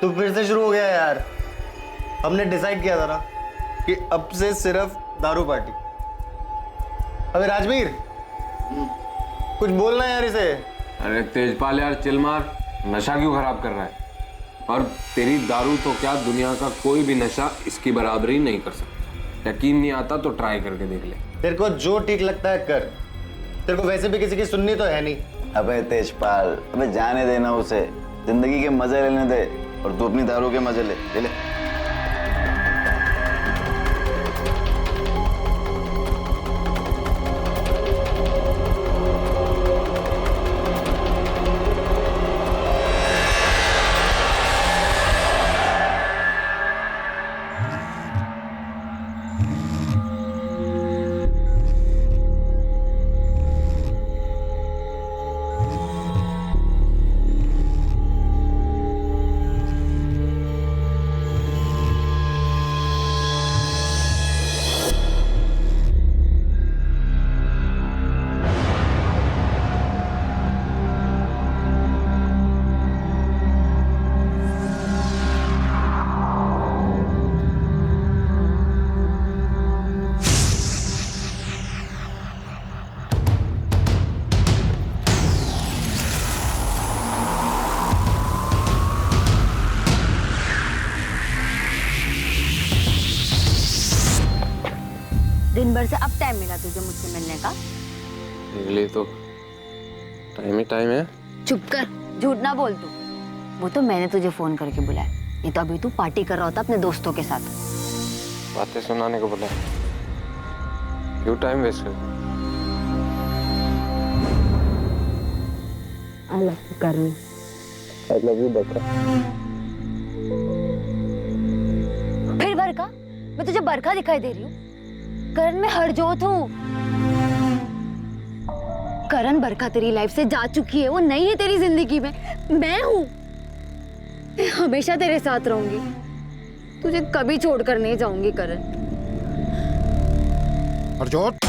तू फिर से शुरू हो गया यार। हमने डिसाइड किया था ना कि अब से सिर्फ दारू पार्टी। अबे राजवीर, कुछ बोलना है यार इसे। अरे तेजपाल यार चिल मार, नशा क्यों खराब कर रहा है? और तेरी दारू तो क्या, दुनिया का कोई भी नशा इसकी बराबरी नहीं कर सकता। यकीन नहीं आता तो ट्राई करके देख ले। तेरे को जो ठीक लगता है कर, तेरे को वैसे भी किसी की सुननी तो है नहीं। अबे तेजपाल, अबे जाने देना उसे, जिंदगी के मजे लेने दे और तू अपनी दारू के मजे ले। दिन भर से अब टाइम मिला तुझे मुझसे मिलने का? मेरे लिए तो टाइम ही टाइम है। चुप कर, झूठ ना बोल तू। वो तो मैंने तुझे फोन करके बुलाया, नहीं तो अभी तू पार्टी कर रहा होता अपने दोस्तों के साथ। बातें सुनाने को बोला, क्यों टाइम वेस्ट कर? I love you Karan. I love you Barkha. फिर बरखा? मैं तुझे बरखा दिखाई दे रही हूँ? करण मैं हरजोत हूँ। करण, बरखा तेरी लाइफ से जा चुकी है, वो नहीं है तेरी जिंदगी में। मैं हूँ, मैं हमेशा तेरे साथ रहूंगी, तुझे कभी छोड़कर नहीं जाऊंगी करण। हरजोत,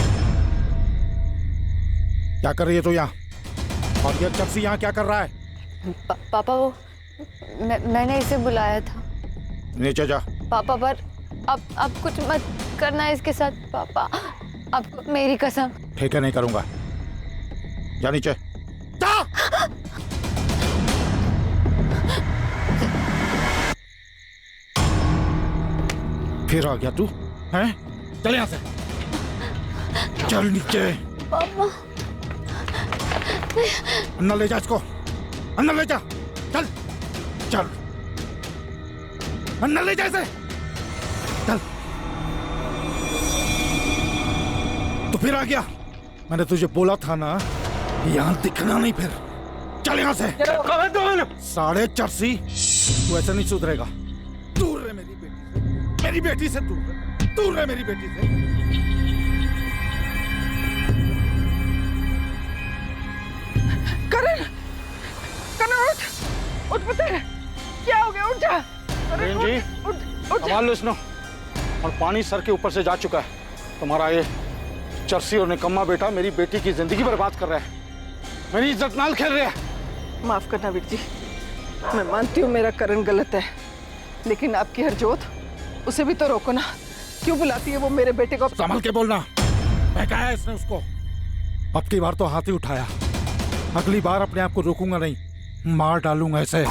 क्या कर रही है तू यहाँ? और ये चप्सी यहाँ क्या कर रहा है? पापा, वो मैंने इसे बुलाया था। नीचे जा। पापा, पर अब कुछ मत करना इसके साथ पापा, अब मेरी कसम। ठीक है, नहीं करूंगा। जा नीचे जा। फिर आ गया तू, हैं? चल यहाँ से, चल नीचे। पापा, अंदर ले जा इसको, अंदर ले जा। चल चल, अंदर ले जा इसे, चल। तो फिर आ गया। मैंने तुझे बोला था ना, यहाँ दिखना नहीं। फिर चल यहाँ से। साढ़े चरसी, तू ऐसे नहीं सुधरेगा। दूर रहे मेरी बेटी से, मेरी बेटी से दूर रहे, दूर रहे मेरी बेटी से। करण, करण उठ पुत्र, क्या हो गया? उठ जा करण, जी, उठ जा। संभाल लो इसनो। और पानी सर के ऊपर से जा चुका है। तुम्हारा ये चरसी और निकम्मा बेटा मेरी बेटी की जिंदगी बर्बाद कर रहा है, मेरी इज्जत नाल खेल रहा है। माफ करना वीर जी, मैं मानती हूँ मेरा करण गलत है, लेकिन आपकी हरजोत, उसे भी तो रोको ना। क्यों बुलाती है वो मेरे बेटे को? संभल के बोलना। मैं कहा है इसने उसको। अब की बार तो हाथ ही उठाया, अगली बार अपने आप को रोकूंगा नहीं, मार डालूंगा ऐसे।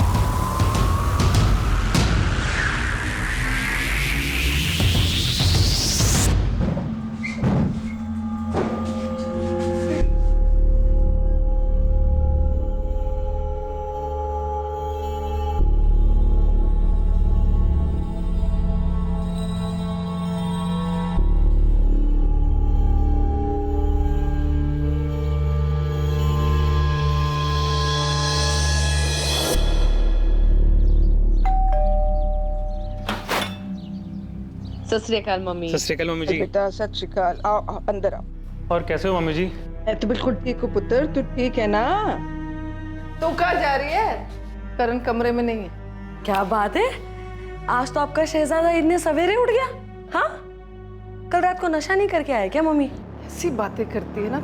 सत श्री अकाल मम्मी। सत श्री अकाल मम्मी जी। बेटा सत श्री अकाल, आओ आओ अंदर आओ। और कैसे हो मम्मी जी? मैं तो बिल्कुल ठीक हूँ पुत्र, तू ठीक है ना? तू कहाँ जा रही है? करण कमरे में नहीं है। क्या बात है, आज तो आपका शहजादा इतने सवेरे उठ गया? हाँ, कल रात को नशा नहीं करके आया क्या मम्मी? ऐसी बातें करती है ना,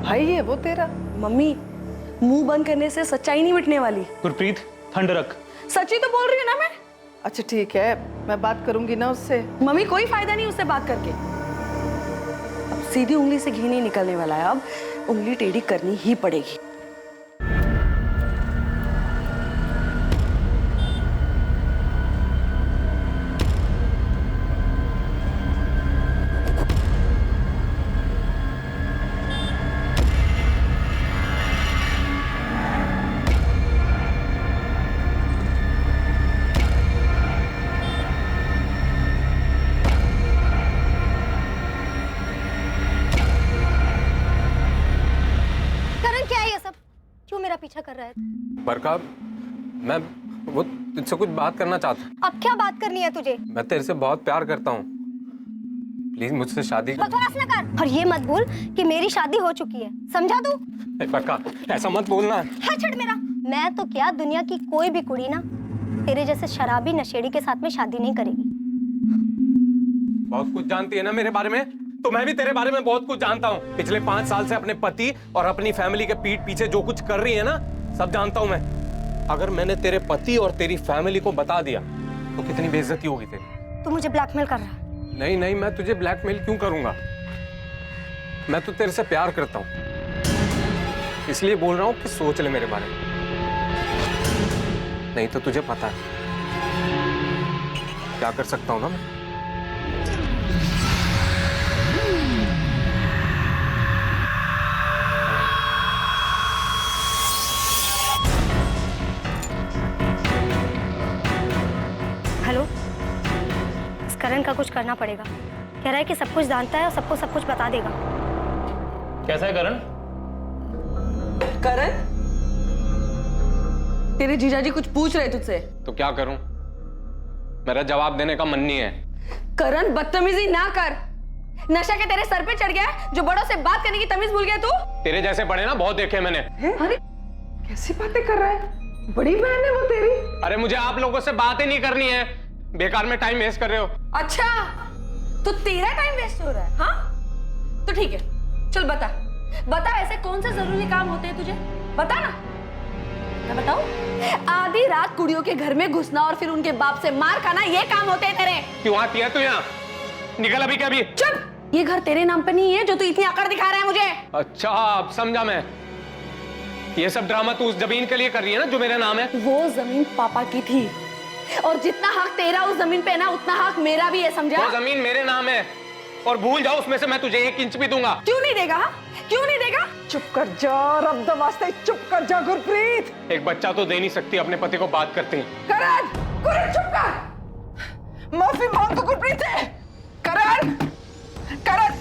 भाई है वो तेरा। मम्मी, मुंह बंद करने से सच्चाई नहीं मिटने वाली। गुरप्रीत, ठंड रख। सच्ची तो बोल रही हूँ ना मैं। अच्छा ठीक है, मैं बात करूंगी ना उससे। मम्मी कोई फायदा नहीं उससे बात करके। अब सीधी उंगली से घी नहीं निकलने वाला है, अब उंगली टेढ़ी करनी ही पड़ेगी। करण क्या है ये सब? क्यों मेरा पीछा कर रहा है? बरका, मैं वो तुझसे कुछ बात करना चाहता हूँ। अब क्या बात करनी है तुझे? मैं तेरे से बहुत प्यार करता हूँ, प्लीज मुझसे शादी कर। बकवास न कर और ये मत भूल कि मेरी शादी हो चुकी है, समझा तू? बरका, ऐसा मत बोलना। हाँ छड़ मेरा। मैं तो क्या, दुनिया की कोई भी कुड़ी ना तेरे जैसे शराबी नशेड़ी के साथ में शादी नहीं करेगी। बहुत कुछ जानती है ना मेरे बारे में, तो मैं भी तेरे बारे में बहुत कुछ जानता हूँ। पिछले 5 साल से अपने पति और अपनी फैमिली के पीठ पीछे जो कुछ कर रही है ना, सब जानता हूँ मैं। अगर मैंने तेरे पति और तेरी फैमिली को बता दिया तो कितनी बेइज्जती होगी तेरी। तू मुझे ब्लैकमेल कर रहा है? नहीं नहीं, मैं तुझे ब्लैकमेल क्यों करूंगा? मैं तो तेरे से प्यार करता हूँ, इसलिए बोल रहा हूँ कि सोच ले मेरे बारे में। नहीं तो तुझे पता है क्या कर सकता हूँ ना मैं। हेलो, इस करण का कुछ करना पड़ेगा। कह रहा है कि सब कुछ जानता है और सबको सब कुछ बता देगा। कैसा है करण? करण, तेरे जीजाजी कुछ पूछ रहे तुझसे। तो क्या करूं? मेरा जवाब देने का मन नहीं है। करण बदतमीजी ना कर। नशा के तेरे सर पे चढ़ गया है जो बड़ों से बात करने की तमीज भूल गया तू। तेरे जैसे बड़े ना बहुत देखे मैंने। अरे कैसी बातें कर रहा है? बड़ी बहन है वो तेरी। अरे मुझे आप लोगों से बात ही नहीं करनी है, बेकार में टाइम वेस्ट कर रहे हो। अच्छा, तो तेरा टाइम वेस्ट हो रहा है? हाँ तो ठीक है, चल बता बता, ऐसे कौन से जरूरी काम होते हैं तुझे? बता ना। मैं बताऊं? आधी रात कुड़ियों के घर में घुसना और फिर उनके बाप से मार खाना, ये काम होते हैं तेरे। क्यों आती है तू यहाँ? निकल अभी के अभी। चुप, ये घर तेरे नाम पे नहीं है जो तू इतनी अकड़ दिखा रहा है मुझे। अच्छा अब समझा मैं। ये सब ड्रामा तू उस जमीन के लिए कर रही है ना जो मेरा नाम है। वो जमीन पापा की थी और जितना हक तेरा उस जमीन पे है ना, उतना हक मेरा भी है, समझा? वो जमीन मेरे नाम है और भूल जाओ उसमें से मैं तुझे 1 इंच भी दूंगा। क्यों नहीं देगा? क्यों नहीं देगा? चुप कर जा रब दमास्ते, चुप कर जा गुरप्रीत। एक बच्चा तो दे नहीं सकती अपने पति को बात करते ही। करण, करण चुप कर। माफी मांग तो गुरप्रीत से। करण, करण।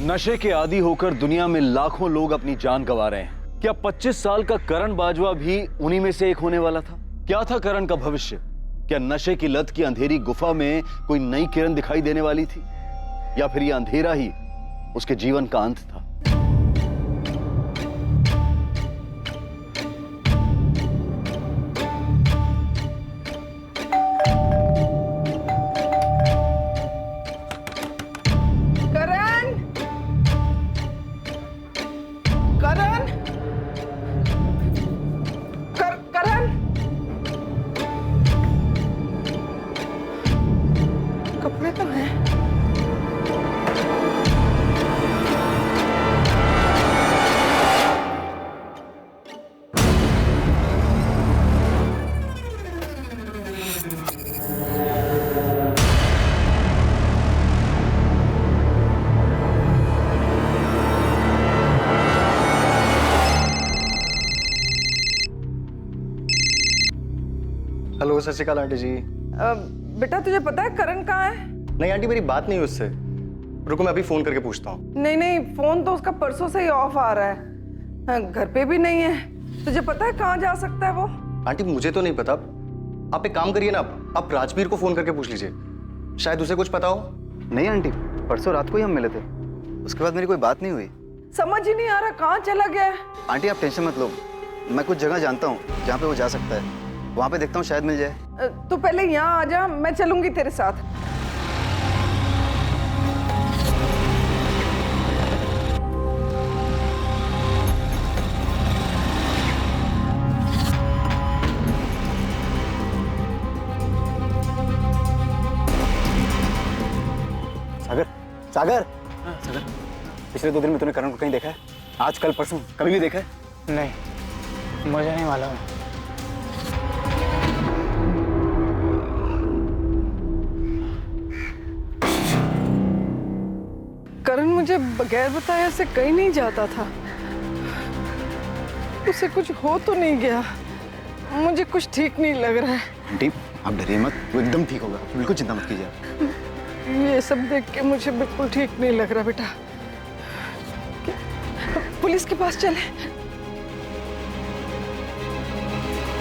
नशे के आदी होकर दुनिया में लाखों लोग अपनी जान गंवा रहे हैं। क्या 25 साल का करण बाजवा भी उन्हीं में से एक होने वाला था? क्या था करण का भविष्य? क्या नशे की लत की अंधेरी गुफा में कोई नई किरण दिखाई देने वाली थी, या फिर यह अंधेरा ही उसके जीवन का अंत था? कपड़े तो हैं। हेलो, सत श्री अकाल आंटी जी। बेटा तुझे पता है करण कहाँ है? नहीं आंटी, मेरी बात नहीं हुई उससे। रुको मैं अभी फोन करके पूछता हूँ। नहीं नहीं, फोन तो उसका परसों से ही ऑफ आ रहा है, घर पे भी नहीं है। तुझे पता है कहाँ जा सकता है वो? आंटी मुझे तो नहीं पता। आप एक काम करिए ना, आप राजवीर को फोन करके पूछ लीजिए, शायद उसे कुछ पता हो। नहीं आंटी, परसों रात को ही हम मिले थे, उसके बाद मेरी कोई बात नहीं हुई। समझ ही नहीं आ रहा कहाँ चला गया है। आंटी आप टेंशन मत लो, मैं कुछ जगह जानता हूँ जहाँ पे वो जा सकता है, वहाँ पे देखता हूँ शायद मिल जाए। तू पहले यहाँ आ जा, मैं चलूंगी तेरे साथ। सागर, सागर, सागर, पिछले 2 दिन में तूने करण को कहीं देखा है? आज, कल, परसों कभी भी देखा है? नहीं, मुझे नहीं मालूम है। करण मुझे बगैर बताए से कहीं नहीं जाता था। उसे कुछ हो तो नहीं गया? मुझे कुछ ठीक नहीं लग रहा है। आंटी, आप डरिए मत, वो एकदम ठीक होगा, बिल्कुल चिंता मत कीजिए। ये सब देख के मुझे बिल्कुल ठीक नहीं लग रहा बेटा। पुलिस के पास चले।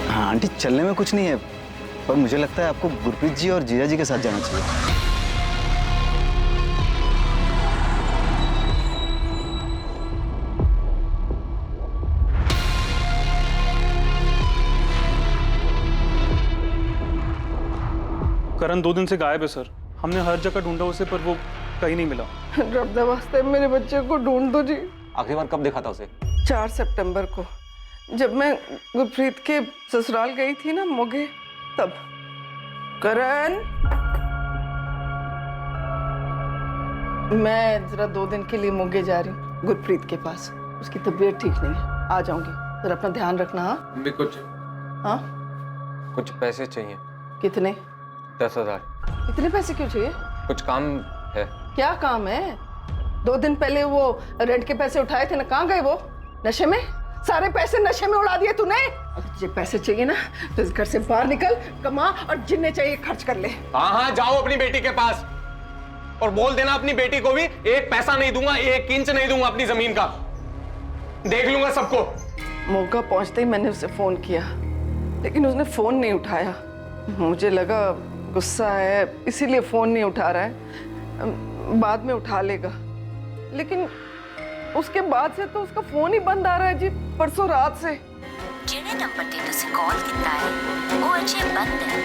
हाँ आंटी, चलने में कुछ नहीं है, पर मुझे लगता है आपको गुरप्रीत जी और जीजा जी के साथ जाना चाहिए। करण 2 दिन से गायब है सर। हमने हर जगह ढूंढा उसे, पर वो कहीं नहीं मिला। रब वास्ते मेरे बच्चे को ढूंढ दो जी। आखिरी बार कब देखा था उसे? 4 सितंबर को, जब मैं गुरप्रीत के ससुराल गई थी ना मोगे, तब। करण, मैं जरा 2 दिन के लिए मोगे जा रही हूँ गुरप्रीत के पास। उसकी तबीयत ठीक नहीं है, आ जाऊंगी। जरा अपना ध्यान रखना। हाँ भी कुछ, हाँ, कुछ पैसे चाहिए। कितने? 10,000। इतने पैसे क्यों चाहिए? कुछ काम है। क्या काम है? 2 दिन पहले वो रेंट के पैसे उठाए थे ना, कहाँ गए वो? नशे में? सारे पैसे नशे में उड़ा दिए तूने। अगर तुझे पैसे चाहिए ना तो इस घर से बाहर निकल, कमा और जिन्हें चाहिए खर्च कर ले। हाँ हाँ, जाओ अपनी बेटी के पास और बोल देना अपनी बेटी को भी 1 पैसा नहीं दूंगा, 1 इंच नहीं दूंगा अपनी जमीन का। देख लूंगा सबको। मौका पहुंचते ही मैंने उसे फोन किया, लेकिन उसने फोन नहीं उठाया। मुझे लगा गुस्सा है, इसीलिए फोन नहीं उठा रहा है, बाद में उठा लेगा। लेकिन उसके बाद से तो उसका फोन ही बंद आ रहा है जी, परसों रात से। जिन्हें नंबर ते तुसी कॉल किया है वो अजे बंद है।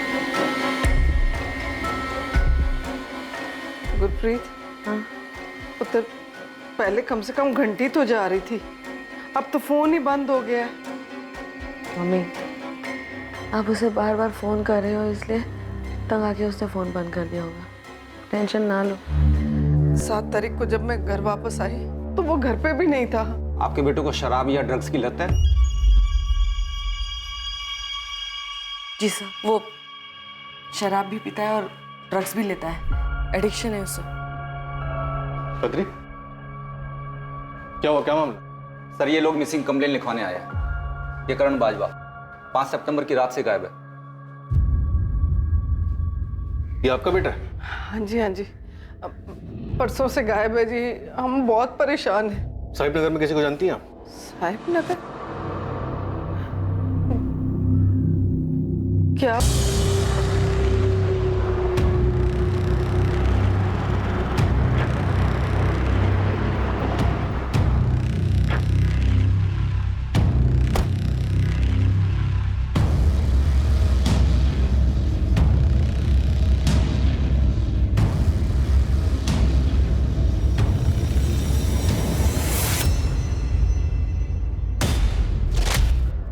गुरप्रीत, हाँ पुत्र, पहले कम से कम घंटी तो जा रही थी, अब तो फोन ही बंद हो गया। मम्मी, आप उसे बार बार फोन कर रहे हो, इसलिए तंग आके उसने फोन बंद कर दिया होगा। टेंशन ना लो। 7 तारीख को जब मैं घर वापस आई तो वो घर पे भी नहीं था। आपके बेटे को शराब या ड्रग्स की लत है? जी सर, वो शराब भी पीता है और ड्रग्स भी लेता है, एडिक्शन है उसे। बद्री, क्या हुआ, क्या मामला? सर, ये लोग मिसिंग कंप्लेन लिखवाने आए हैं। ये करण बाजवा 5 सितंबर की रात से गायब है। ये आपका बेटा है? हाँ जी, हाँ जी, परसों से गायब है जी। हम बहुत परेशान हैं। साहिब नगर में किसी को जानती हैं आप? साहिब नगर? क्या?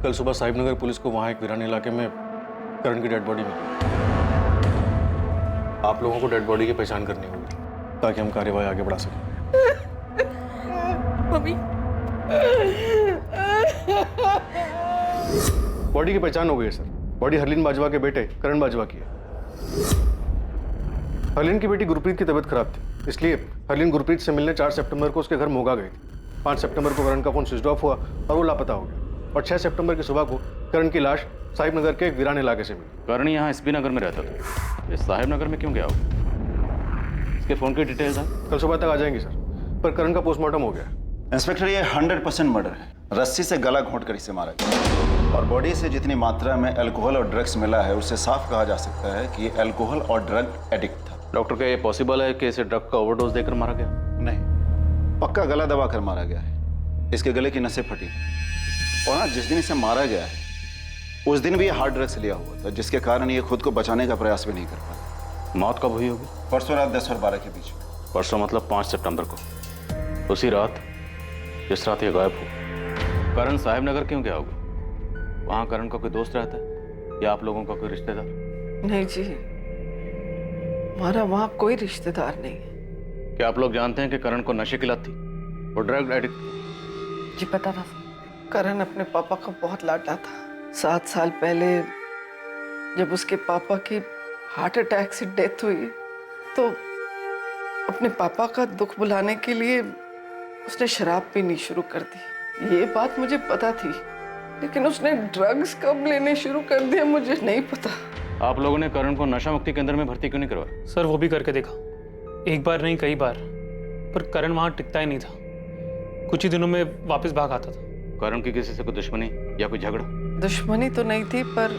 कल सुबह साहिब नगर पुलिस को वहां एक वीरान इलाके में करण की डेड बॉडी मिली। आप लोगों को डेड बॉडी की पहचान करनी होगी ताकि हम कार्यवाही आगे बढ़ा सकें। मम्मी, बॉडी की पहचान हो गई है सर। बॉडी हरलीन बाजवा के बेटे करण बाजवा की है। हरलीन की बेटी गुरप्रीत की तबीयत खराब थी, इसलिए हरलीन गुरप्रीत से मिलने 4 सितंबर को उसके घर मोगा गई थी। 5 सितंबर को करण का फोन स्विच ऑफ हुआ और वो लापता हो गया। और 6 सितंबर की सुबह को करण की लाश साहिब नगर के एक वीरान इलाके से मिली। करण यहाँ एसपी नगर में रहता था, ये साहिब नगर में क्यों गया हो? इसके फोन की डिटेल्स हैं? कल सुबह तक आ जाएंगी सर, पर करण का पोस्टमार्टम हो गया। इंस्पेक्टर, ये 100% मर्डर है। रस्सी से गला घोंट कर इसे मारा गया और बॉडी से जितनी मात्रा में अल्कोहल और ड्रग्स मिला है उससे साफ कहा जा सकता है कि ये अल्कोहल और ड्रग एडिक्ट था। डॉक्टर, क्या ये पॉसिबल है कि इसे ड्रग का ओवरडोज देकर मारा गया? नहीं, पक्का गला दबा कर मारा गया है। इसके गले की नसें फटी और हाँ, जिस दिन इसे मारा गया है उस दिन भी ये हार्ड ड्रग्स लिया हुआ था, जिसके कारण ये खुद को बचाने का प्रयास भी नहीं कर पाया। मौत कब हुई होगी? परसों रात 10 और 12 के बीच में। परसों मतलब 5 सितंबर को, उसी रात जिस रात ये गायब हो। करण साहिब नगर क्यों गया होगा? वहां करण का कोई दोस्त रहता है या आप लोगों का कोई रिश्तेदार? नहीं जी, हमारा वहां कोई रिश्तेदार नहीं है। क्या आप लोग जानते हैं कि करण को नशे की लत थी, वो ड्रग एडिक्ट? जी पता था। करण अपने पापा का बहुत लाडला था। 7 साल पहले जब उसके पापा की हार्ट अटैक से डेथ हुई तो अपने पापा का दुख भुलाने के लिए उसने शराब पीनी शुरू कर दी। ये बात मुझे पता थी, लेकिन उसने ड्रग्स कब लेने शुरू कर दिया मुझे नहीं पता। आप लोगों ने करण को नशा मुक्ति केंद्र में भर्ती क्यों नहीं करवाया? सर वो भी करके देखा, एक बार नहीं कई बार, पर करण वहां टिकता ही नहीं था। कुछ ही दिनों में वापस भाग आता था। करण की किसी से कोई दुश्मनी या कोई झगड़ा? दुश्मनी तो नहीं थी, पर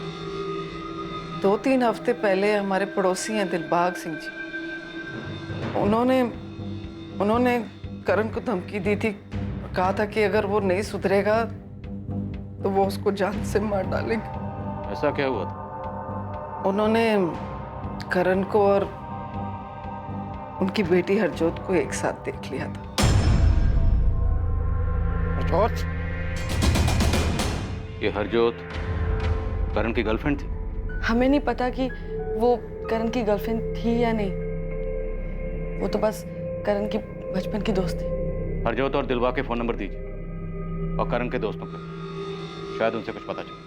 2-3 हफ्ते पहले हमारे पड़ोसी हैं दिलबाग सिंह जी, उन्होंने करण को धमकी दी थी, कहा था कि अगर वो नहीं सुधरेगा तो वो उसको जान से मार डालेंगे। ऐसा क्या हुआ था? उन्होंने करण को और उनकी बेटी हरजोत को एक साथ देख लिया था। हरजोत? ये हरजोत करण की गर्लफ्रेंड थी? हमें नहीं पता कि वो करण की गर्लफ्रेंड थी या नहीं, वो तो बस करण की बचपन की दोस्त थी। हरजोत और दिलवा के फोन नंबर दीजिए और करण के दोस्तों के, शायद उनसे कुछ पता चले।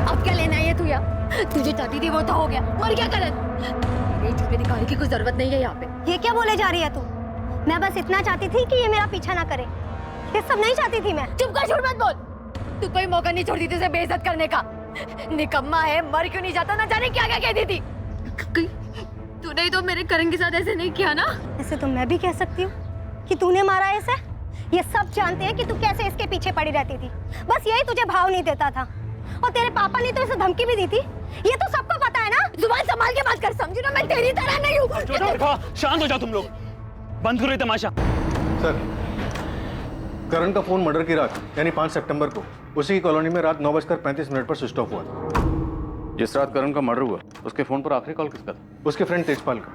अब क्या लेना है तू? या तुझे चाहती थी वो तो हो गया, मर गया करण। मेरी चीजें दिखाने की कोई जरूरत नहीं है यहाँ पे। ये क्या बोले जा रही है तू? मैं बस इतना चाहती थी कि ये मेरा पीछा ना करे, ये सब नहीं चाहती थी मैं। चुप कर, झूठ मत बोल। तू कोई मौका नहीं छोड़ती थी उसे बेइज्जत करने का। निकम्मा है, मर क्यों नहीं जाता? ना जाने क्या क्या कहती थी। तूने तो मेरे करण के साथ ऐसे नहीं किया ना? ऐसे तो मैं भी कह सकती हूँ कि तूने मारा है इसे। ये सब जानते हैं कि तू कैसे इसके पीछे पड़ी रहती थी, बस यही तुझे भाव नहीं देता था। और तेरे पापा ने तो इसे धमकी भी दी थी, ये तो सबको पता है ना। जुबान संभाल के बात कर, समझी ना, मैं तेरी तरह नहीं हूँ। शांत हो जाओ तुम लोग, बंद करो ये तमाशा। सर, करण का फोन मर्डर की रात यानी 5 सितंबर को उसी की कॉलोनी में रात 9:35 पर स्विच ऑफ हुआ था। जिस रात करण का मर्डर हुआ उसके फोन पर आखिरी कॉल किसका था? उसके फ्रेंड तेजपाल का।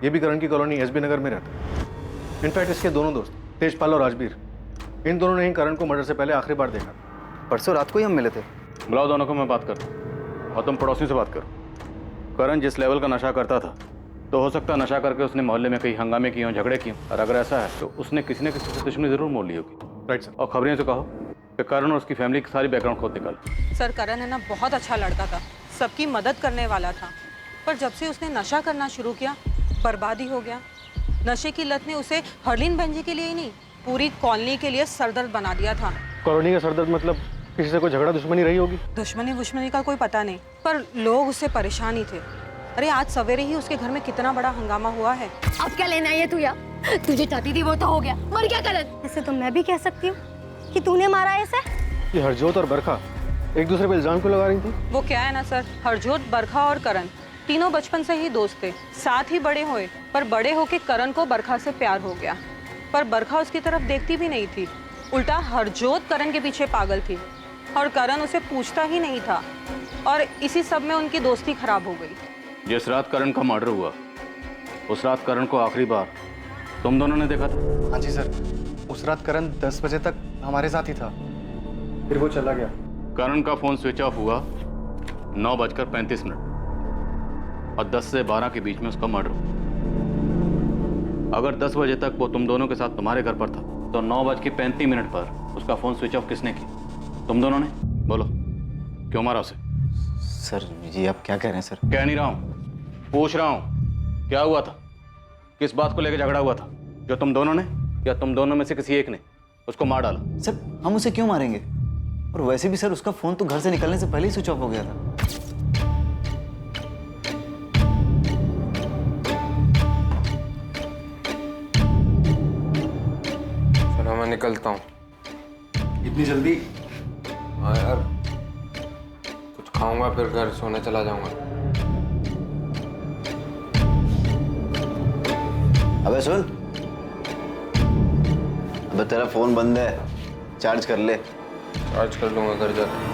ये भी करण की कॉलोनी एसबी नगर में रहता है। इनफैक्ट इसके दोनों दोस्त तेजपाल और राजबीर, इन दोनों ने ही करण को मर्डर से पहले आखिरी बार देखा। परसों रात को ही हम मिले थे। बुलाओ दोनों को, मैं बात करता हूँ और तुम पड़ोसियों से बात करो। करण जिस लेवल का नशा करता था, तो हो सकता है नशा करके उसने मोहल्ले में कई हंगामे किए हों, झगड़े किए हों, और अगर ऐसा है तो उसने किसी न किसी से दुश्मनी जरूर मोड़ ली होगी। Right sir. और खबरें से कहो कि करण और उसकी फैमिली की सारी बैकग्राउंड खोद निकालो। सर करण है ना बहुत अच्छा लड़का था, सबकी मदद करने वाला था, पर जब से उसने नशा करना शुरू किया बर्बादी हो गया। नशे की लत ने उसे हरलीन बहन जी के लिए ही नहीं, पूरी कॉलोनी के लिए सरदर्द बना दिया था। कॉलोनी का सरदर्द मतलब किसी से कोई झगड़ा दुश्मनी रही होगी? दुश्मनी का कोई पता नहीं, पर लोग उससे परेशान ही थे। अरे आज सवेरे ही उसके घर में कितना बड़ा हंगामा हुआ है। अब क्या लेना है तू? या तुझे चाहती थी वो तो हो गया, मर गया करण। ऐसे तो मैं भी कह सकती हूँ कि तूने मारा है इसे। ये हरजोत और बरखा एक दूसरे पे इल्जाम क्यों लगा रही थी? वो क्या है ना सर, हरजोत, बरखा और करण तीनों बचपन से ही दोस्त थे, साथ ही बड़े हुए, पर बड़े होके करण को बरखा से प्यार हो गया। पर बरखा उसकी तरफ देखती भी नहीं थी, उल्टा हरजोत करण के पीछे पागल थी और करण उसे पूछता ही नहीं था, और इसी सब में उनकी दोस्ती खराब हो गई। जिस रात करण का मर्डर हुआ उस रात करण को आखिरी बार तुम दोनों ने देखा था? हाँ जी सर, उस रात करण 10 बजे तक हमारे साथ ही था, फिर वो चला गया। करण का फोन स्विच ऑफ हुआ 9:35 और 10 से 12 के बीच में उसका मर्डर हुआ। अगर 10 बजे तक वो तुम दोनों के साथ तुम्हारे घर पर था तो 9:35 पर उसका फोन स्विच ऑफ किसने किया? तुम दोनों ने? बोलो, क्यों मारा उसे? सर ये आप क्या कह रहे हैं सर? कह नहीं रहा हूं, पूछ रहा हूं, क्या हुआ था? किस बात को लेकर झगड़ा हुआ था जो तुम दोनों ने या तुम दोनों में से किसी एक ने उसको मार डाला? सर हम उसे क्यों मारेंगे, और वैसे भी सर उसका फोन तो घर से निकलने से पहले ही स्विच ऑफ हो गया था। चलो मैं निकलता हूँ। इतनी जल्दी? हाँ यार, खाऊंगा फिर घर सोने चला जाऊंगा। अबे सुन, अबे तेरा फोन बंद है, चार्ज कर ले। चार्ज कर लूंगा घर जाकर।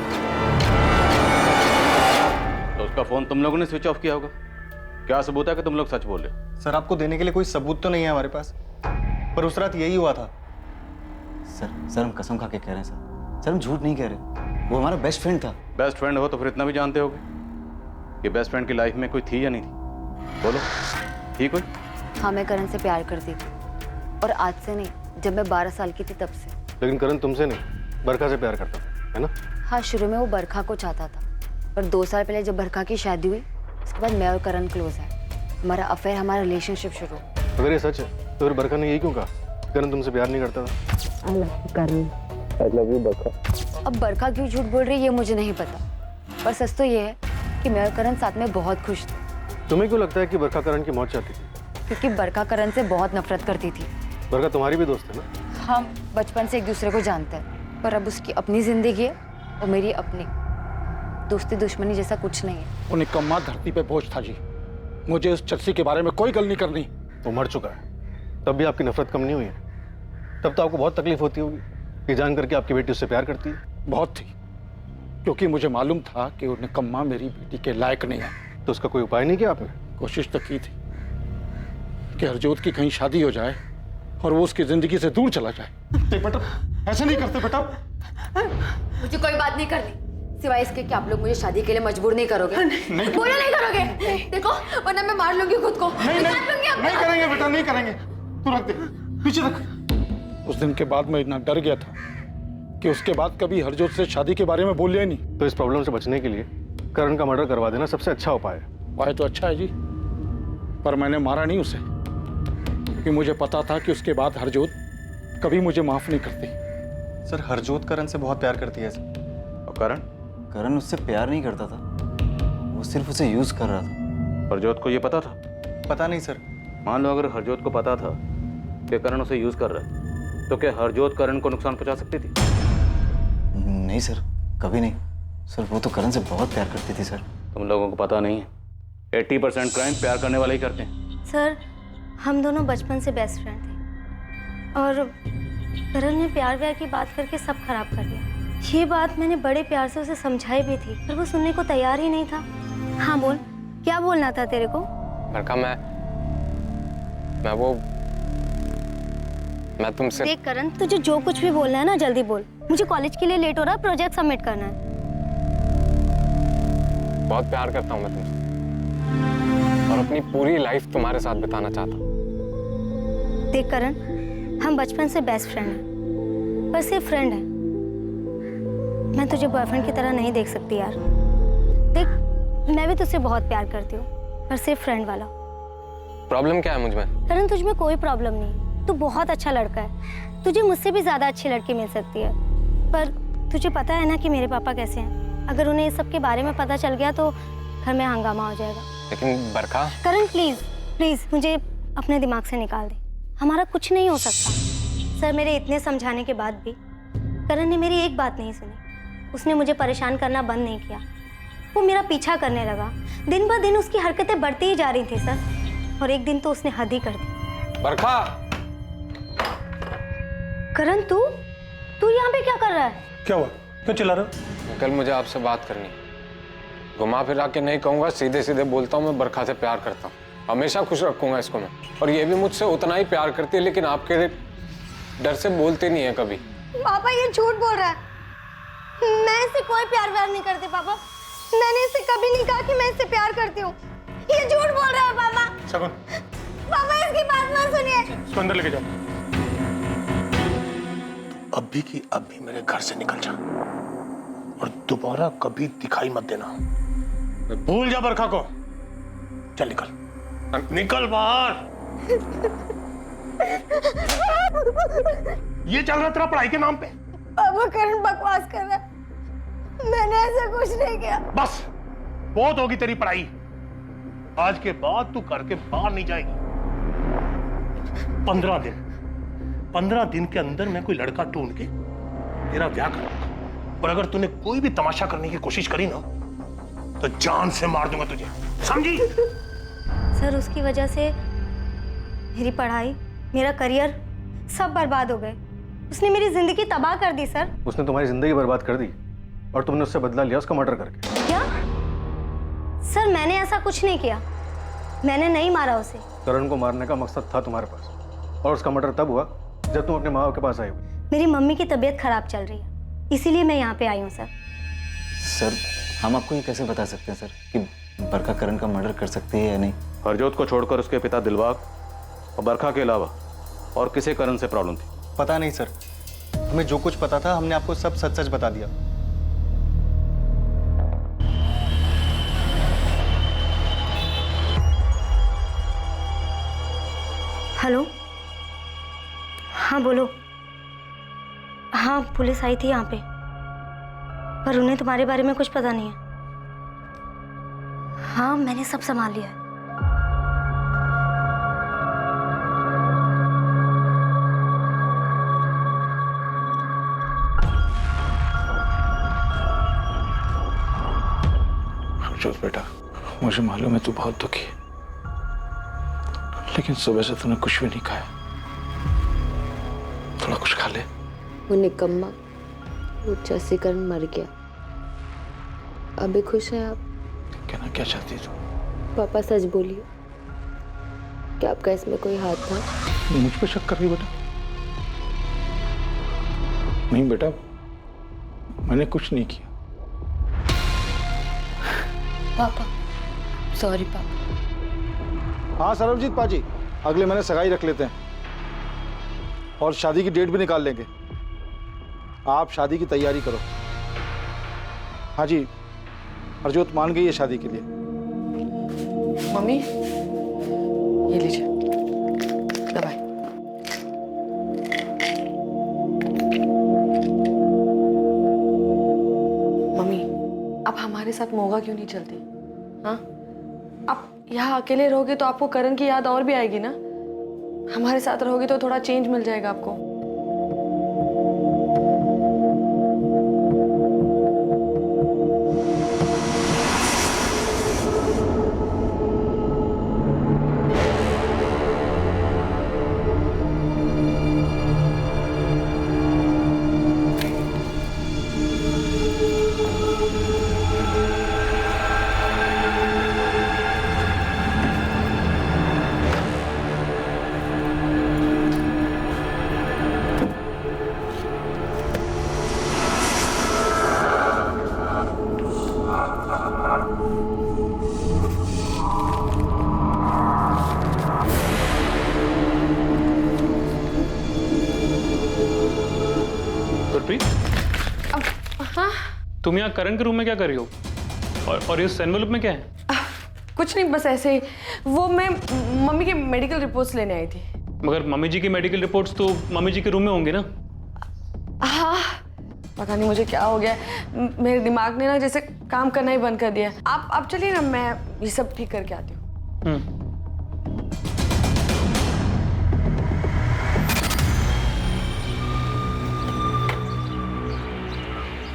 तो उसका फोन तुम लोगों ने स्विच ऑफ किया होगा। क्या सबूत है कि तुम लोग सच बोल रहे हो? सर आपको देने के लिए कोई सबूत तो नहीं है हमारे पास, पर उस रात यही हुआ था। सर हम कसम खा के कह रहे हैं सर हम झूठ नहीं कह रहे। वो हमारा बेस्ट फ्रेंड था। बेस्ट फ्रेंड हो तो फिर इतना भी जानते होगे कि बेस्ट फ्रेंड की लाइफ में कोई थी या नहीं थी? बोलो, थी कोई? हाँ, मैं करण से प्यार करती थी, और आज से नहीं, जब मैं 12 साल की थी तब से। लेकिन करण तुमसे नहीं, बरखा से प्यार करता था, है ना? हाँ, शुरू में वो बरखा को चाहता था, पर 2 साल पहले जब बरखा की शादी हुई, उसके बाद मैं और करण क्लोज है। हमारा अफेयर, हमारा रिलेशनशिप शुरू। अगर ये सच है तो फिर बरखा ने यही क्यों कहा करण तुमसे प्यार नहीं करता था? I love you Karan. I love you Barkha. अब बरखा क्यों झूठ बोल रही है ये मुझे नहीं पता, पर सच तो ये है कि मैं और करण साथ में बहुत खुश थे। तुम्हें क्यों लगता है कि बरखा करण की मौत चाहती थी? क्योंकि बरखा करण से बहुत नफरत करती थी। बरखा तुम्हारी भी दोस्त है ना? हम बचपन से एक दूसरे को जानते हैं, पर अब उसकी अपनी जिंदगी है और मेरी अपनी। दोस्ती दुश्मनी जैसा कुछ नहीं है। वो निकम्मा धरती पे बोझ था जी। मुझे उस चर्सी के बारे में कोई गल नहीं करनी। वो मर चुका है, तब भी आपकी नफरत कम नहीं हुई है। तब तो आपको बहुत तकलीफ होती होगी कि जान करके आपकी बेटी उससे प्यार करती है। बहुत थी, क्योंकि मुझे मालूम था कि वो निकम्मा मेरी बेटी के लायक नहीं है। तो उसका कोई उपाय नहीं किया आपने? कोशिश तो की थी कि हरजोत की कहीं शादी हो जाए और वो उसकी जिंदगी से दूर चला जाए। बेटा ऐसे नहीं करते बेटा। मुझे कोई बात नहीं करनी, सिवाय इसके कि आप लोग मुझे शादी के लिए मजबूर नहीं करोगे। बोलो नहीं करोगे, देखो वरना मैं मार लूंगी खुद को। नहीं करेंगे बेटा, नहीं करेंगे। तू रख दे, पीछे रख। उस दिन के बाद मैं इतना डर गया था कि उसके बाद कभी हरजोत से शादी के बारे में बोलिया ही नहीं। तो इस प्रॉब्लम से बचने के लिए करण का मर्डर करवा देना सबसे अच्छा उपाय है। उपाय तो अच्छा है जी, पर मैंने मारा नहीं उसे, क्योंकि मुझे पता था कि उसके बाद हरजोत कभी मुझे माफ नहीं करती। सर हरजोत करण से बहुत प्यार करती है। और करण उससे प्यार नहीं करता था, वो सिर्फ उसे यूज कर रहा था। हरजोत को ये पता था? पता नहीं सर। मान लो अगर हरजोत को पता था कि करण उसे यूज कर रहा है, तो क्या हरजोत करण को नुकसान पहुंचा सकती थी? नहीं सर, कभी नहीं सर। वो तो करण से बहुत प्यार करती थी सर। तुम लोगों को पता नहीं है, 80% क्राइम प्यार करने वाले ही करते हैं। सर हम दोनों बचपन से बेस्ट फ्रेंड थे, और करण ने प्यार व्यार की बात करके सब खराब कर दिया। ये बात मैंने बड़े प्यार से उसे समझाई भी थी, पर वो सुनने को तैयार ही नहीं था। हाँ बोल, क्या बोलना था तेरे को? बरखा मैं तुमसे। देख करण, तुझे जो कुछ भी बोलना है ना जल्दी बोल। मुझे कॉलेज के लिए लेट हो रहा है, प्रोजेक्ट सबमिट करना है। बहुत प्यार करता हूँ मैं तुमसे, और अपनी पूरी लाइफ तुम्हारे साथ बिताना चाहता हूँ। देख करण, हम बचपन से बेस्ट फ्रेंड हैं, पर सिर्फ फ्रेंड हैं। मैं तुझे बॉयफ्रेंड की तरह नहीं देख सकती यार। देख, मैं भी तुझसे बहुत प्यार करती हूँ, पर सिर्फ फ्रेंड वाला। प्रॉब्लम क्या है मुझ में? करण तुझ में कोई प्रॉब्लम नहीं, तू बहुत अच्छा लड़का है। तुझे मुझसे भी ज्यादा अच्छी लड़की मिल सकती है, पर तुझे पता है ना कि मेरे पापा कैसे हैं। अगर उन्हें इस सब के बारे में पता चल गया तो घर में हंगामा हो जाएगा। लेकिन बरखा। करण प्लीज प्लीज मुझे अपने दिमाग से निकाल दे, हमारा कुछ नहीं हो सकता। सर मेरे इतने समझाने के बाद भी करण ने मेरी एक बात नहीं सुनी। उसने मुझे परेशान करना बंद नहीं किया, वो मेरा पीछा करने लगा। दिन ब दिन उसकी हरकतें बढ़ती ही जा रही थी सर, और एक दिन तो उसने हद ही कर दी। बरखा। करण तू यहाँ पे क्या कर रहा है? क्या हुआ, क्यों चिल्ला रहे हो? कल मुझे आपसे बात करनी, घुमा फिरा के नहीं कहूंगा, सीधे सीधे बोलता हूँ मैं बरखा से प्यार करता हूँ। हमेशा खुश रखूंगा इसको मैं, और ये भी मुझसे उतना ही प्यार करती है, लेकिन आपके डर से बोलते नहीं है कभी। पापा ये झूठ बोल रहा है, मैं इससे कोई प्यार व्यार नहीं करती पापा। मैंने इससे कभी नहीं कहा कि मैं इससे प्यार करती हूँ। ये झूठ बोल रहा है पापा। शगुन, पापा इसकी बात मत सुनिए। इसको अंदर लेके जाओ। अभी की अभी मेरे घर से निकल जा, और दोबारा कभी दिखाई मत देना। भूल जा बरखा को। चल निकल, निकल बाहर। ये चल रहा तेरा पढ़ाई के नाम पे? पापा करण बकवास कर रहा है, मैंने ऐसा कुछ नहीं किया। बस बहुत होगी तेरी पढ़ाई, आज के बाद तू घर के बाहर नहीं जाएगी। 15 दिन के अंदर मैं कोई लड़का ढूंढ के तेरा ब्याह करूंगा, और अगर तूने कोई भी तमाशा करने की कोशिश करी ना तो जान से मार दूंगा तुझे, समझी? सर उसकी वजह से मेरी पढ़ाई, मेरा करियर सब बर्बाद हो गए। उसने मेरी जिंदगी तबाह कर दी सर। उसने तुम्हारी जिंदगी बर्बाद कर दी और तुमने उससे बदला लिया उसका मर्डर करके। क्या? सर मैंने ऐसा कुछ नहीं किया, मैंने नहीं मारा उसे। करण को मारने का मकसद था तुम्हारे पास और उसका मर्डर तब हुआ जब तुम अपने माँ बाप के पास आई हुई। मेरी मम्मी की तबीयत खराब चल रही है, इसीलिए मैं यहाँ पे आई हूँ सर। सर हम आपको ये कैसे बता सकते हैं सर कि बरखा करण का मर्डर कर सकती है या नहीं? हरजोत को छोड़कर उसके पिता दिलबाग और बरखा के अलावा और किसे करण से प्रॉब्लम थी? पता नहीं सर, हमें जो कुछ पता था हमने आपको सब सच सच बता दिया। हेलो, हाँ बोलो। हाँ पुलिस आई थी यहाँ पे, पर उन्हें तुम्हारे बारे में कुछ पता नहीं है। हाँ मैंने सब संभाल लिया है। हरजोत बेटा, मुझे मालूम है तू बहुत दुखी है, लेकिन सुबह से तूने कुछ भी नहीं खाया। थोड़ा कुछ खा ले। वो निकम्मा, वो जसीकरण मर गया। अभी खुश हैं आप? कहना क्या चाहती तू? पापा सच बोलिए, क्या आपका इसमें कोई हाथ था? मुझ पे शक कर रही बेटा? नहीं बेटा, मैंने कुछ नहीं किया। पापा सॉरी पापा। हाँ सर्वजीत पाजी, अगले महीने सगाई रख लेते हैं और शादी की डेट भी निकाल लेंगे। आप शादी की तैयारी करो। हाँ जी, हरजोत मान गई है शादी के लिए। मम्मी ये लीजिए दवाई। मम्मी आप हमारे साथ मोगा क्यों नहीं चलती? हाँ, आप यहाँ अकेले रहोगे तो आपको करण की याद और भी आएगी ना। हमारे साथ रहोगे तो थोड़ा चेंज मिल जाएगा आपको। तुम यहाँ करण के रूम में क्या कर रही हो? और इस एनवेलप में क्या है? कुछ नहीं, बस ऐसे ही। वो मैं मम्मी की मेडिकल रिपोर्ट्स लेने आई थी। मगर मम्मी जी की मेडिकल रिपोर्ट्स तो मम्मी जी के रूम में होंगे ना? हाँ, पता नहीं मुझे क्या हो गया, मेरे दिमाग ने ना जैसे काम करना ही बंद कर दिया। आप चलिए ना, मैं ये सब ठीक करके आती हूँ।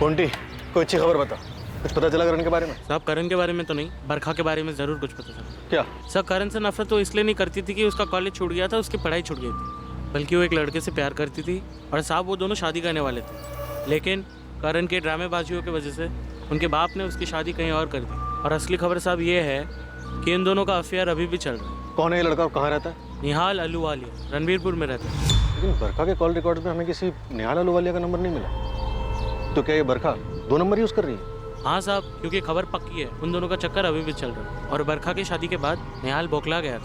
पोंटी, कोई अच्छी खबर बता, कुछ पता चला करण के बारे में? साहब करण के बारे में तो नहीं, बरखा के बारे में जरूर कुछ पता चला। क्या? सर करण से नफरत तो इसलिए नहीं करती थी कि उसका कॉलेज छूट गया था, उसकी पढ़ाई छूट गई थी, बल्कि वो एक लड़के से प्यार करती थी और साहब वो दोनों शादी करने वाले थे। लेकिन करण के ड्रामेबाजियों की वजह से उनके बाप ने उसकी शादी कहीं और कर दी। और असली खबर साहब ये है कि इन दोनों का अफेयर अभी भी चल रहा है। कौन है ये लड़का और कहाँ रहता है? निहाल अहलूवालिया, रणबीरपुर में रहता है। लेकिन बरखा के कॉल रिकॉर्ड में हमें किसी निहाल अहलूवालिया का नंबर नहीं मिला। तो क्या ये बरखा 2 नंबर यूज कर रही है? हाँ साहब, क्योंकि खबर पक्की है, उन दोनों का चक्कर अभी भी चल रहा है। और बरखा की शादी के बाद निहाल बौखला गया था।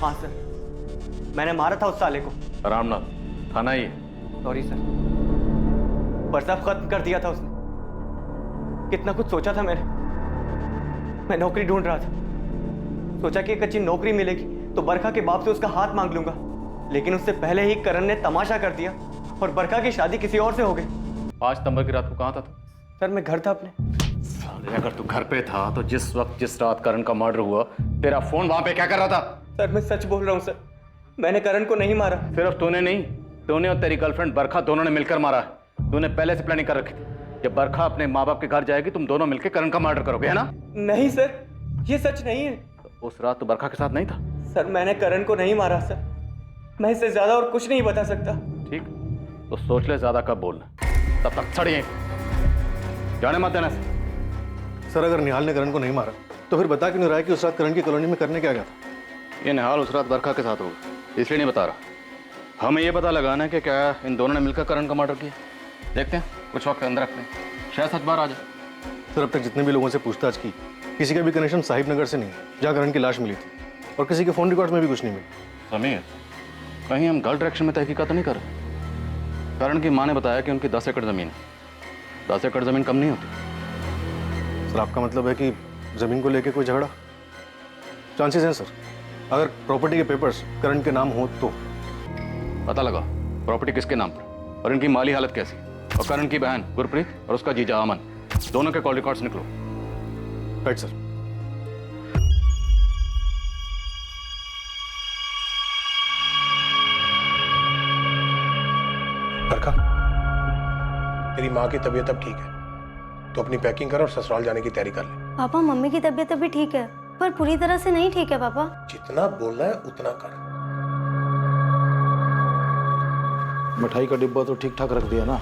हाँ सर, मैंने मारा था उस साले को। रामनाथ, थाना ही। सॉरी सर, पर सब खत्म कर दिया था उसने। कितना कुछ सोचा था मैंने। मैं नौकरी ढूंढ रहा था, सोचा कि एक अच्छी नौकरी मिलेगी तो बरखा के बाप से उसका हाथ मांग लूंगा, लेकिन उससे पहले ही करण ने तमाशा कर दिया और बरखा की शादी किसी और से हो गई। 5 सितंबर की रात को कहाँ था? सर मैं घर था अपने। अरे अगर तू घर पे था तो जिस वक्त जिस रात करण का मर्डर हुआ तेरा फोन वहां पे क्या कर रहा था? सर मैं सच बोल रहा हूँ सर, मैंने करण को नहीं मारा। सिर्फ तूने नहीं, तूने और तेरी गर्लफ्रेंड बरखा दोनों ने मिलकर मारा है। तूने पहले से प्लानिंग कर रखी थी, जब बरखा अपने माँ बाप के घर जाएगी तुम दोनों मिलकर करण का मर्डर करोगे, है ना? नहीं सर, ये सच नहीं है। तो उस रात तो बरखा के साथ नहीं था? सर मैंने करण को नहीं मारा सर, मैं इससे ज्यादा और कुछ नहीं बता सकता। ठीक, तो सोच ले ज्यादा कब बोलना, तब तक सड़िए जाने मत देना। सर अगर निहाल ने करण को नहीं मारा तो फिर बता क्यों नहीं रहा है कि उस रात करण की कॉलोनी में करने क्या गया था? ये निहाल उस रात बरखा के साथ होगा, इसलिए नहीं बता रहा। हमें ये पता लगाना है कि क्या इन दोनों ने मिलकर करण का मर्डर किया। देखते हैं, कुछ वक्त अंदर रखते हैं, शायद सच बाहर आ जाए। सर अब तक जितने भी लोगों से पूछताछ की, किसी का भी कनेक्शन साहिब नगर से नहीं, जहाँ करण की लाश मिली थी, और किसी के फोन रिकॉर्ड्स में भी कुछ नहीं मिला। समीर, कहीं हम गलत डायरेक्शन में तहकीकात तो नहीं कर रहे? करण की माँ ने बताया कि उनकी 10 एकड़ जमीन है। 10 एकड़ जमीन कम नहीं होती। सर आपका मतलब है कि जमीन को लेके कोई झगड़ा? चांसेस हैं सर, अगर प्रॉपर्टी के पेपर्स करण के नाम हो तो। पता लगा प्रॉपर्टी किसके नाम पर और इनकी माली हालत कैसी, और करण की बहन गुरप्रीत और उसका जीजा अमन, दोनों के कॉल रिकॉर्ड्स निकलो। Right sir. बरखा, तेरी माँ की तबीयत अब ठीक है, तो अपनी पैकिंग कर और ससुराल जाने की तैयारी कर ले। पापा मम्मी की तबीयत अभी ठीक है, पर पूरी तरह से नहीं ठीक है पापा। जितना बोलना है उतना कर। मिठाई का डिब्बा तो ठीक ठाक रख दिया ना?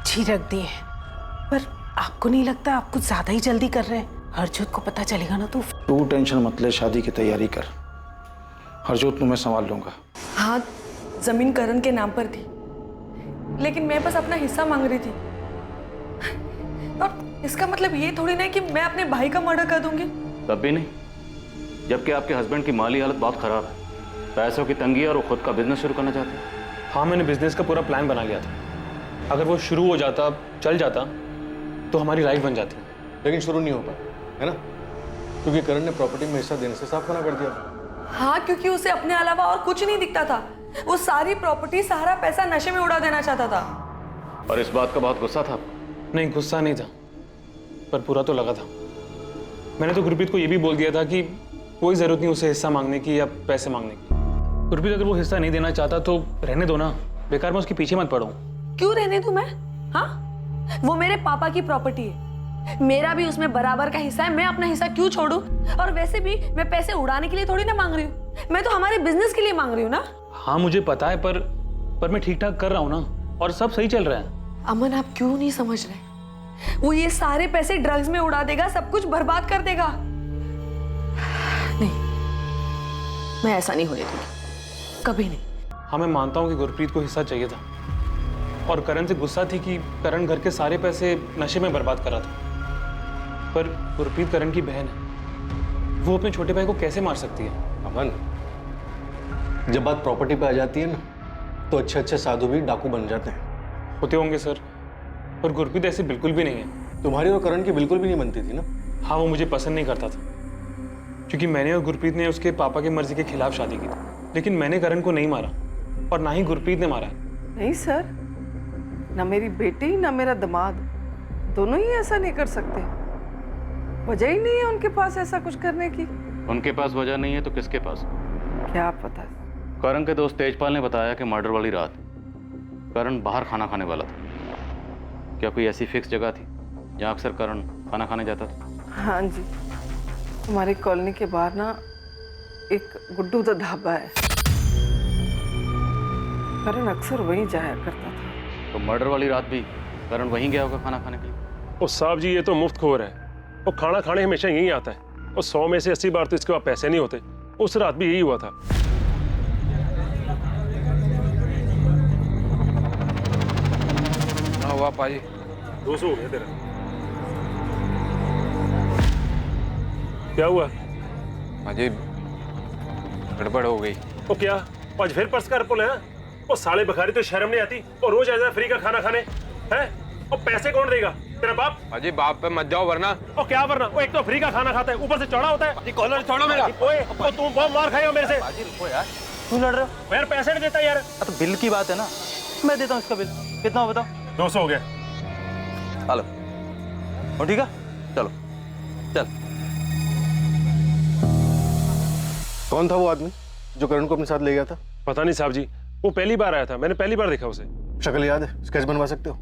जी रख दिए, पर आपको नहीं लगता आप कुछ ज्यादा ही जल्दी कर रहे हैं? हरजोत को पता चलेगा ना तो। तू टेंशन मत ले, शादी की तैयारी कर, हरजोत को मैं संभाल लूंगा। हाँ, जमीन करण के नाम पर थी, लेकिन मैं बस अपना हिस्सा मांग रही थी। और इसका मतलब ये थोड़ी ना है कि मैं अपने भाई का मर्डर कर दूंगी। तब भी नहीं, जबकि आपके हस्बैंड की माली हालत बहुत खराब है, पैसों की तंगी है और वो खुद का बिजनेस शुरू करना चाहते हैं। हाँ, मैंने बिजनेस का पूरा प्लान बना लिया था। अगर वो शुरू हो जाता, चल जाता, तो हमारी लाइफ बन जाती। लेकिन शुरू नहीं हो पाया, है ना? क्योंकि करण ने प्रॉपर्टी में हिस्सा देने से साफ मना कर दिया। हाँ, क्योंकि उसे अपने अलावा और कुछ नहीं दिखता था। वो सारी प्रॉपर्टी, सारा पैसा नशे में उड़ा देना चाहता था। और इस बात का बहुत गुस्सा था? नहीं, गुस्सा नहीं था, पर पूरा तो लगा था। मैंने तो गुरप्रीत को ये भी बोल दिया था कि कोई जरूरत नहीं उसे हिस्सा मांगने की या पैसे मांगने की। गुरप्रीत अगर वो हिस्सा नहीं देना चाहता तो रहने दो ना, बेकार मैं उसके पीछे मत पड़ूं। क्यों रहने दूं मैं? हाँ, वो मेरे पापा की प्रॉपर्टी है, मेरा भी उसमें बराबर का हिस्सा है। मैं अपना हिस्सा क्यों छोड़ूं? और वैसे भी मैं पैसे उड़ाने के लिए थोड़ी ना मांग रही हूँ, मैं तो हमारे बिजनेस के लिए मांग रही हूँ ना। हाँ मुझे पता है, पर मैं ठीक ठाक कर रहा हूँ ना, और सब सही चल रहा है। अमन, आप क्यों नहीं समझ रहे? वो ये सारे पैसे ड्रग्स में उड़ा देगा, सब कुछ बर्बाद कर देगा। नहीं, मैं ऐसा नहीं होने दूंगी, कभी नहीं। हाँ, मैं मानता हूँ कि गुरप्रीत को हिस्सा चाहिए था, और करण से गुस्सा थी कि करण घर के सारे पैसे नशे में बर्बाद कर रहा था। पर गुरप्रीत करण की बहन है, वो अपने छोटे भाई को कैसे मार सकती है? अमन, जब बात प्रॉपर्टी पे आ जाती है ना, तो अच्छे अच्छे साधु भी डाकू बन जाते हैं। होते होंगे सर, पर गुरप्रीत ऐसी बिल्कुल भी नहीं है। तुम्हारी और करण की बिल्कुल भी नहीं बनती थी ना? हाँ, वो मुझे पसंद नहीं करता था, क्योंकि मैंने और गुरप्रीत ने उसके पापा की मर्जी के खिलाफ शादी की थी। लेकिन मैंने करण को नहीं मारा, और ना ही गुरप्रीत ने मारा है। नहीं सर, ना मेरी बेटी ना मेरा दामाद, दोनों ही ऐसा नहीं कर सकते। वजह ही नहीं है उनके पास ऐसा कुछ करने की। उनके पास वजह नहीं है तो किसके पास? क्या पता। करण के दोस्त तेजपाल ने बताया कि मर्डर वाली रात करण बाहर खाना खाने वाला था। क्या कोई ऐसी फिक्स जगह थी जहाँ अक्सर करण खाना खाने जाता था? हाँ जी, हमारी कॉलोनी के बाहर ना एक गुड्डू दा ढाबा है, करण अक्सर वहीं जाया करता था। तो मर्डर वाली रात भी करण वहीं गया होगा खाना खाने के लिए? ओ साहब जी, ये तो मुफ्तखोर है। वो खाना खाने हमेशा यहीं आता है, और 100 में से 80 बार तो इसके पास पैसे नहीं होते। उस रात भी यही हुआ था। हुआ पाजी 200 हो गया तेरा। क्या हुआ? पाजी गड़बड़ हो गई। वो क्या आज फिर पर्स का पुल है? वो साले भिखारी तो शर्म नहीं आती, और रोज ऐसा फ्री का खाना खाने हैं। और पैसे कौन देगा? तेरा बाप? पाजी बाप पे मत जाओ वरना। और क्या वरना? वो एक तो फ्री का खाना खाता है, ऊपर से चौड़ा होता है। कॉलर छोड़ो मेरा। ओए, तुम बहुत मार खाएगा मेरे से। पाजी रुको यार, क्यों लड़ रहे हो? यार पैसे नहीं देता यार। तो बिल की बात है ना, मैं देता हूँ इसका बिल। कितना हो बताओ? 200 हो गया। चलो, और ठीक है, चलो चल। कौन था वो आदमी जो करण को अपने साथ ले गया था? पता नहीं साहब जी, वो पहली बार आया था, मैंने पहली बार देखा उसे। शक्ल याद है? स्केच बनवा सकते हो?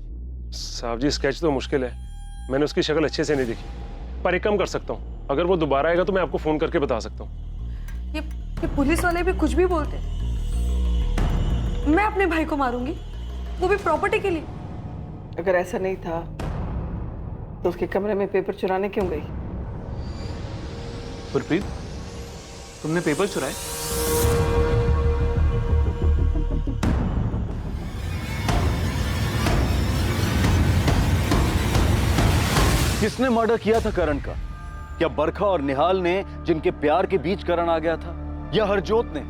साहब जी स्केच तो मुश्किल है, मैंने उसकी शक्ल अच्छे से नहीं देखी, पर एक काम कर सकता हूँ, अगर वो दोबारा आएगा तो मैं आपको फोन करके बता सकता हूँ। ये पुलिस वाले भी कुछ भी बोलते हैं। मैं अपने भाई को मारूंगी, वो भी प्रॉपर्टी के लिए। अगर ऐसा नहीं था तो उसके कमरे में पेपर चुराने क्यों गई? गुरप्रीत, तुमने पेपर चुराए? किसने मर्डर किया था करण का? क्या बरखा और निहाल ने, जिनके प्यार के बीच करण आ गया था, या हरजोत ने,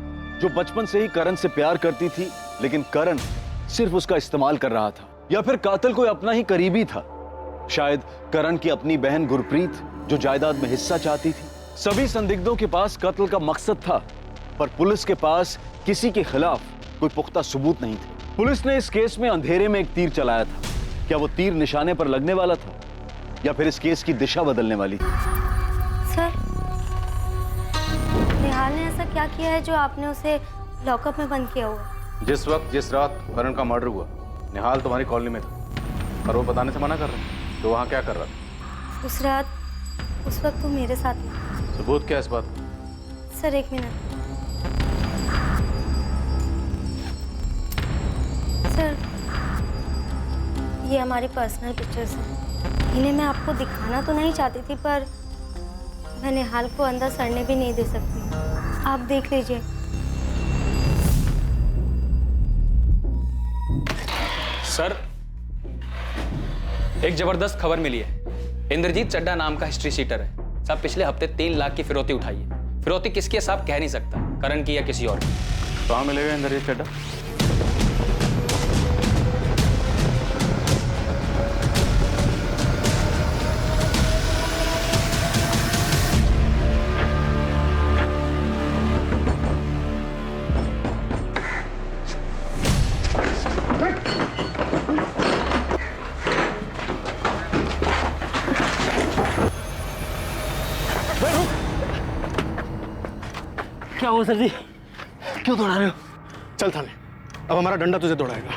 जो बचपन से ही करण से प्यार करती थी लेकिन करण सिर्फ उसका इस्तेमाल कर रहा था? या फिर कातिल कोई अपना ही करीबी था, शायद करण की अपनी बहन गुरप्रीत, जो जायदाद में हिस्सा चाहती थी? सभी संदिग्धों के पास कत्ल का मकसद था, पर पुलिस के पास किसी के खिलाफ कोई पुख्ता सबूत नहीं थे। पुलिस ने इस केस में अंधेरे में एक तीर चलाया था। क्या वो तीर निशाने पर लगने वाला था या फिर इस केस की दिशा बदलने वाली थी? सर, निहाल ने ऐसा क्या किया है जो आपने उसे लॉकअप में बंद किया हुआ? जिस वक्त जिस रात करण का मर्डर हुआ, निहाल तुम्हारी कॉलोनी में था और वो बताने से मना कर रहा है। तो वहाँ क्या कर रहा था? उस रात, उस वक्त वो मेरे साथ था। सबूत क्या है इस बात का? सर एक मिनट। सर, ये हमारी पर्सनल पिक्चर्स हैं। इन्हें मैं आपको दिखाना तो नहीं चाहती थी, पर मैं निहाल को अंदर सड़ने भी नहीं दे सकती। आप देख लीजिए। सर, एक जबरदस्त खबर मिली है। इंद्रजीत चड्डा नाम का हिस्ट्री शीटर है। साहब पिछले हफ्ते 3 लाख की फिरौती उठाई है। फिरौती किसकी है साहब कह नहीं सकता, करण की या किसी और की। कहाँ मिलेगा इंद्रजीत चड्डा? क्या हुआ सर जी? क्यों दौड़ा रहे हो? चल थाने, अब हमारा डंडा तुझे दौड़ाएगा।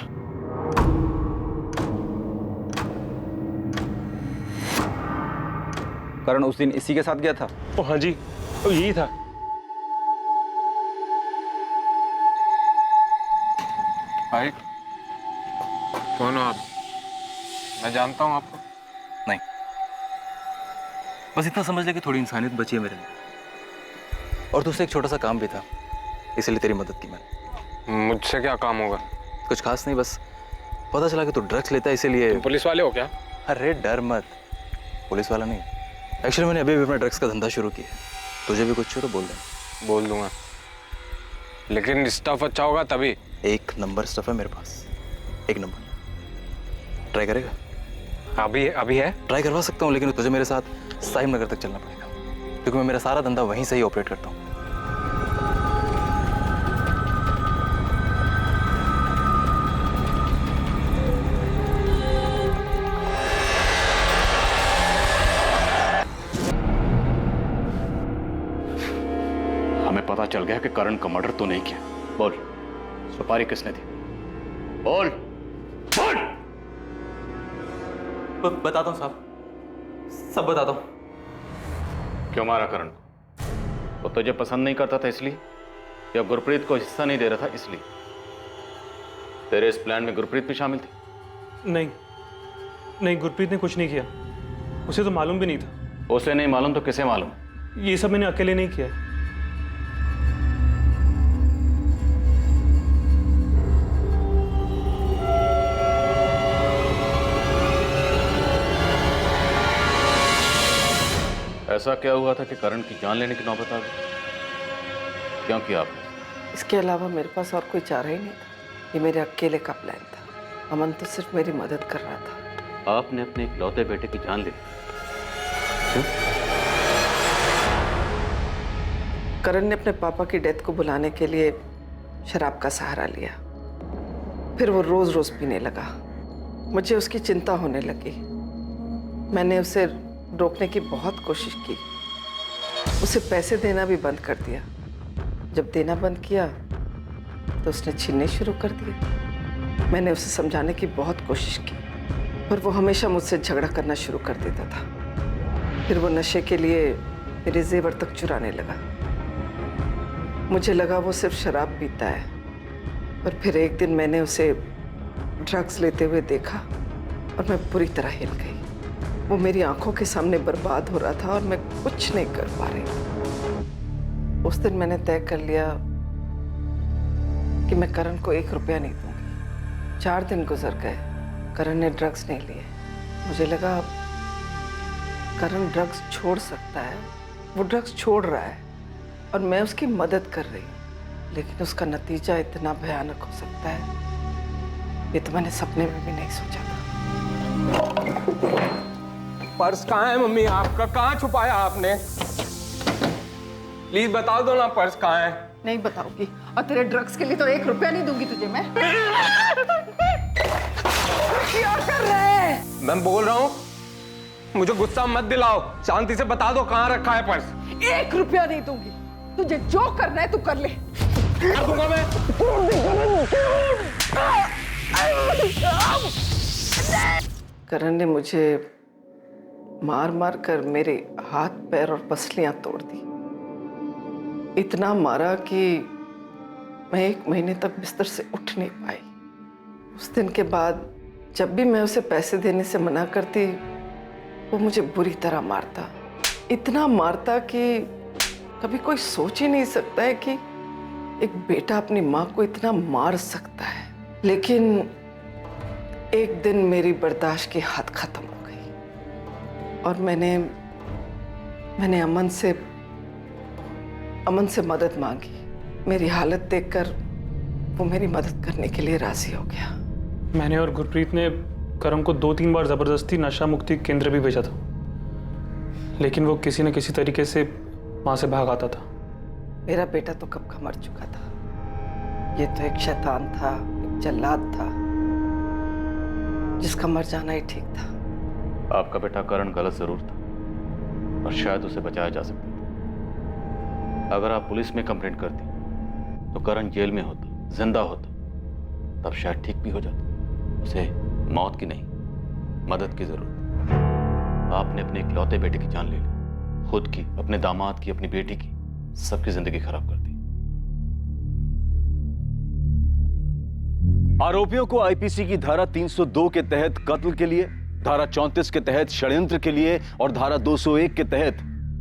करण उस दिन इसी के साथ गया था? ओ हाँ जी, तो यही था। भाई कौन हो आप? मैं जानता हूँ आपको। नहीं, बस इतना समझ ले कि थोड़ी इंसानियत बची है मेरे में, और तुझसे एक छोटा सा काम भी था, इसलिए तेरी मदद की मैंने। मुझसे क्या काम होगा? कुछ खास नहीं, बस पता चला कि तू ड्रग्स लेता है, इसीलिए। पुलिस वाले हो क्या? अरे डर मत, पुलिस वाला नहीं। एक्चुअली मैंने अभी अपना ड्रग्स का धंधा शुरू किया है। तुझे भी कुछ हो तो बोल दे। बोल दूंगा, लेकिन स्टफ अच्छा होगा तभी। एक नंबर स्टफ है मेरे पास, एक नंबर। ट्राई करेगा? अभी है? ट्राई करवा सकता हूँ, लेकिन तुझे मेरे साथ साहिब नगर तक चलना पड़ेगा, क्योंकि मैं मेरा सारा धंधा वहीं से ही ऑपरेट करता हूँ। हमें पता चल गया कि करण का मर्डर तो नहीं किया। बोल, सुपारी किसने दी? बोल बोल। बताता हूँ साहब, सब बताता हूँ। क्यों मारा करण? वो तुझे पसंद नहीं करता था इसलिए, या गुरप्रीत को हिस्सा नहीं दे रहा था इसलिए? तेरे इस प्लान में गुरप्रीत भी शामिल थी? नहीं नहीं, गुरप्रीत ने कुछ नहीं किया, उसे तो मालूम भी नहीं था। उसे नहीं मालूम तो किसे मालूम? ये सब मैंने अकेले नहीं किया है। ऐसा क्या हुआ था कि करण की जान लेने की नौबत आ गई? क्यों किया आपने? इसके अलावा मेरे पास और कोई चारा ही नहीं था। ये मेरे अकेले का प्लान था। अमन तो सिर्फ मेरी मदद कर रहा था। आपने अपने इकलौते बेटे की जान ली? करण ने अपने पापा की डेथ को बुलाने के लिए शराब का सहारा लिया। फिर वो रोज रोज पीने लगा। मुझे उसकी चिंता होने लगी। मैंने उसे रोकने की बहुत कोशिश की, उसे पैसे देना भी बंद कर दिया। जब देना बंद किया तो उसने छीनने शुरू कर दिए। मैंने उसे समझाने की बहुत कोशिश की, पर वो हमेशा मुझसे झगड़ा करना शुरू कर देता था। फिर वो नशे के लिए मेरे जेवर तक चुराने लगा। मुझे लगा वो सिर्फ शराब पीता है, पर फिर एक दिन मैंने उसे ड्रग्स लेते हुए देखा और मैं पूरी तरह हिल गई। वो मेरी आंखों के सामने बर्बाद हो रहा था और मैं कुछ नहीं कर पा रही। उस दिन मैंने तय कर लिया कि मैं करण को 1 रुपया नहीं दूंगी। 4 दिन गुजर गए, करण ने ड्रग्स नहीं लिए। मुझे लगा करण ड्रग्स छोड़ सकता है, वो ड्रग्स छोड़ रहा है और मैं उसकी मदद कर रही हूँ, लेकिन उसका नतीजा इतना भयानक हो सकता है, ये तो मैंने सपने में भी नहीं सोचा था। पर्स कहाँ है मम्मी आपका? कहाँ छुपाया आपने? प्लीज बता दो ना, पर्स कहाँ है? नहीं बताऊंगी, और तेरे ड्रग्स के लिए तो 1 रुपया नहीं दूंगी तुझे मैं। क्या कर रहे हैं? मैं बोल रहा हूँ, मुझे गुस्सा मत दिलाओ, शांति से बता दो कहाँ रखा है पर्स। 1 रुपया नहीं दूंगी, तुझे जो करना है तू कर ले। कर दूंगा मैं। करण ने मुझे मार मार कर मेरे हाथ पैर और पसलियां तोड़ दी। इतना मारा कि मैं 1 महीने तक बिस्तर से उठ नहीं पाई। उस दिन के बाद जब भी मैं उसे पैसे देने से मना करती, वो मुझे बुरी तरह मारता। इतना मारता कि कभी कोई सोच ही नहीं सकता है कि एक बेटा अपनी माँ को इतना मार सकता है। लेकिन एक दिन मेरी बर्दाश्त की हद खत्म हो गई और मैंने अमन से मदद मांगी। मेरी हालत देखकर वो मेरी मदद करने के लिए राजी हो गया। मैंने और गुरप्रीत ने करण को 2-3 बार जबरदस्ती नशा मुक्ति केंद्र भी भेजा था, लेकिन वो किसी न किसी तरीके से वहां से भाग आता था। मेरा बेटा तो कब का मर चुका था। ये तो एक शैतान था, एक जल्लाद था, जिसका मर जाना ही ठीक था। आपका बेटा करण गलत जरूर था और शायद उसे बचाया जा सकता था। अगर आप पुलिस में कंप्लेंट करती तो करण जेल में होता, जिंदा होता, तब शायद ठीक भी हो जाता। उसे मौत की नहीं, मदद की जरूरत है। आपने अपने इकलौते बेटे की जान ले ली, खुद की, अपने दामाद की, अपनी बेटी की, सबकी जिंदगी खराब कर दी। आरोपियों को आईपीसी की धारा 302 के तहत कत्ल के लिए, धारा 34 के तहत षड्यंत्र के लिए और धारा 201 के तहत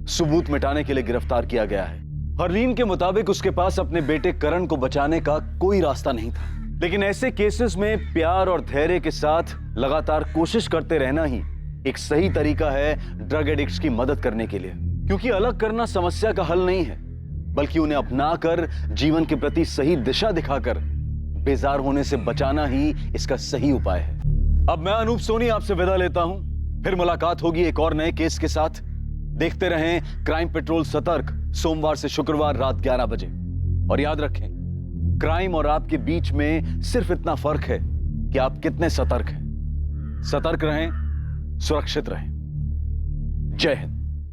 सबूत मिटाने के लिए गिरफ्तार किया गया है। हरलीन के मुताबिक उसके पास अपने बेटे करण को बचाने का कोई रास्ता नहीं था, लेकिन ऐसे केसेस में प्यार और धैर्य के साथ लगातार कोशिश करते रहना ही एक सही तरीका है ड्रग एडिक्ट्स की मदद करने के लिए। क्योंकि अलग करना समस्या का हल नहीं है, बल्कि उन्हें अपनाकर जीवन के प्रति सही दिशा दिखाकर बेजार होने से बचाना ही इसका सही उपाय है। अब मैं अनूप सोनी आपसे विदा लेता हूं, फिर मुलाकात होगी एक और नए केस के साथ। देखते रहें क्राइम पेट्रोल सतर्क, सोमवार से शुक्रवार रात 11 बजे। और याद रखें, क्राइम और आपके बीच में सिर्फ इतना फर्क है कि आप कितने सतर्क हैं। सतर्क रहें, सुरक्षित रहें। जय हिंद।